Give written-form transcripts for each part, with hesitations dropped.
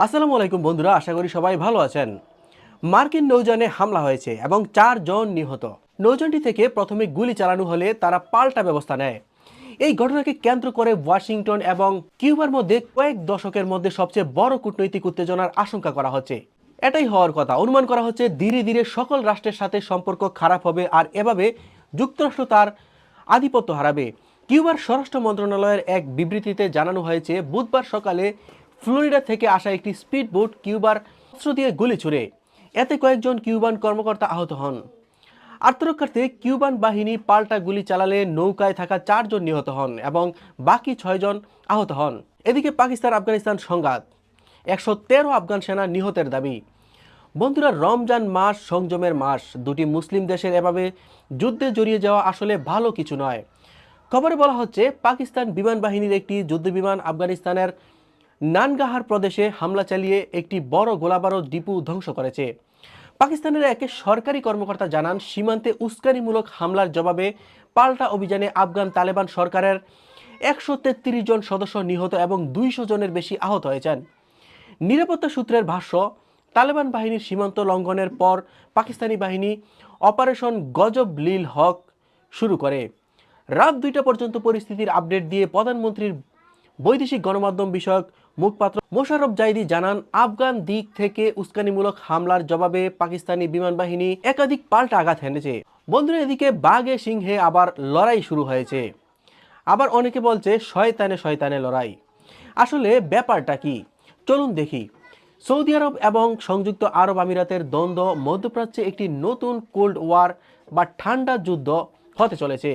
আসসালামু আলাইকুম বন্ধুরা, আশা করি সবাই ভালো আছেন। মার্কিন নৌযানে হামলা হয়েছে এবং 4 জন নিহত। নৌযানটি থেকে প্রথমে গুলি চালানো হলে তারা পাল্টা ব্যবস্থা নেয়। এই ঘটনাকে কেন্দ্র করে ওয়াশিংটন এবং কিউবার মধ্যে কয়েক দশকের মধ্যে সবচেয়ে বড় কূটনৈতিক উত্তেজনার আশঙ্কা করা হচ্ছে। এটাই হওয়ার কথা। অনুমান করা হচ্ছে ধীরে ধীরে সকল রাষ্ট্রের সাথে সম্পর্ক খারাপ হবে আর এভাবে যুক্তরাষ্ট্র তার আধিপত্য হারাবে। কিউবার স্বরাষ্ট্র মন্ত্রণালয়ের এক বিবৃতিতে জানানো হয়েছে, বুধবার সকালে ফ্লোরিডা থেকে আসা একটি স্পিড বোট কিউবার অস্ত্র দিয়ে গুলি ছুড়ে। এতে কয়েকজন কিউবান কর্মকর্তা আহত হন। আত্মরক্ষার্থে কিউবান বাহিনী পাল্টা গুলি চালালে নৌকায় থাকা 4 জন নিহত হন এবং বাকি 6 জন আহত হন। এদিকে পাকিস্তান আফগানিস্তান সংঘাত, 113 আফগান সেনা নিহতের দাবি। বন্ধুরা, রমজান মাস সংযমের মাস। দুটি মুসলিম দেশের এভাবে যুদ্ধে জড়িয়ে যাওয়া আসলে ভালো কিছু নয়। খবরে বলা হচ্ছে, পাকিস্তান বিমান বাহিনীর একটি যুদ্ধবিমান আফগানিস্তানের নানগাহার প্রদেশে হামলা চালিয়ে একটি বড় গোলাবারুদ ডিপো ধ্বংস করেছে। পাকিস্তানের এক সরকারি কর্মকর্তা জানান, সীমান্তে উস্কানিমূলক হামলার জবাবে পাল্টা অভিযানে আফগান তালেবান সরকারের 133 জন সদস্য নিহত এবং 200 জনের বেশি আহত হয়েছেন। নিরাপত্তা সূত্রের ভাষ্য, তালেবান বাহিনীর সীমান্ত লঙ্ঘনের পর পাকিস্তানি বাহিনী অপারেশন গজব লিল হক শুরু করে। রাত 2টা পর্যন্ত পরিস্থিতির আপডেট দিয়ে প্রধানমন্ত্রীর বৈদেশিক গণমাধ্যম বিষয়ক মুখপাত্র মোশাররফ জাইদি জানান, আফগান দিক থেকে উস্কানিমূলক হামলার জবাবে পাকিস্তানি বিমান বাহিনী একাধিক পাল্টা আঘাত হেনেছে। বন্ধুরা, এদিকে বাঘে সিংহে আবার লড়াই শুরু হয়েছে। আবার অনেকে বলছে শয়তানে শয়তানে লড়াই। আসলে ব্যাপারটা কি, চলুন দেখি। সৌদি আরব এবং সংযুক্ত আরব আমিরাতের দ্বন্দ্ব মধ্যপ্রাচ্যে একটি নতুন কোল্ড ওয়ার বা ঠান্ডা যুদ্ধ হতে চলেছে।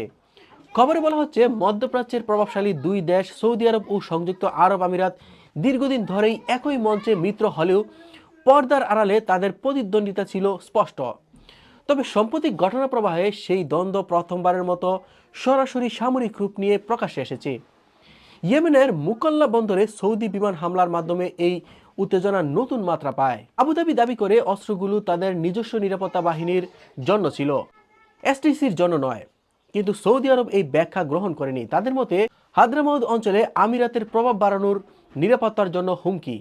খবরে বলা হচ্ছে, মধ্যপ্রাচ্যের প্রভাবশালী দুই দেশ সৌদি আরব ও সংযুক্ত আরব আমিরাত দীর্ঘদিন ধরেই একই মঞ্চে মিত্র হলেও পর্দার আড়ালে তাদের প্রতিদ্বন্দ্বিতা ছিল স্পষ্ট। তবে সাম্প্রতিক ঘটনা প্রবাহে সেই দ্বন্দ্ব প্রথমবারের মতো সরাসরি সামরিক রূপ নিয়ে প্রকাশ্যে এসেছে। ইয়েমেনের মুকাল্লা বন্দরে সৌদি বিমান হামলার মাধ্যমে এই উত্তেজনা নতুন মাত্রা পায়। আবুধাবি দাবি করে অস্ত্রগুলো তাদের নিজস্ব নিরাপত্তা বাহিনীর জন্য ছিল, এসটিসির জন্য নয়। কিন্তু সৌদি আরব এই ব্যাখ্যা গ্রহণ করেনি। তাদের মতে হাদ্রামাউদ অঞ্চলে আমিরাতের প্রভাব বাড়ানোর নিরাপত্তার জন্য হুমকি।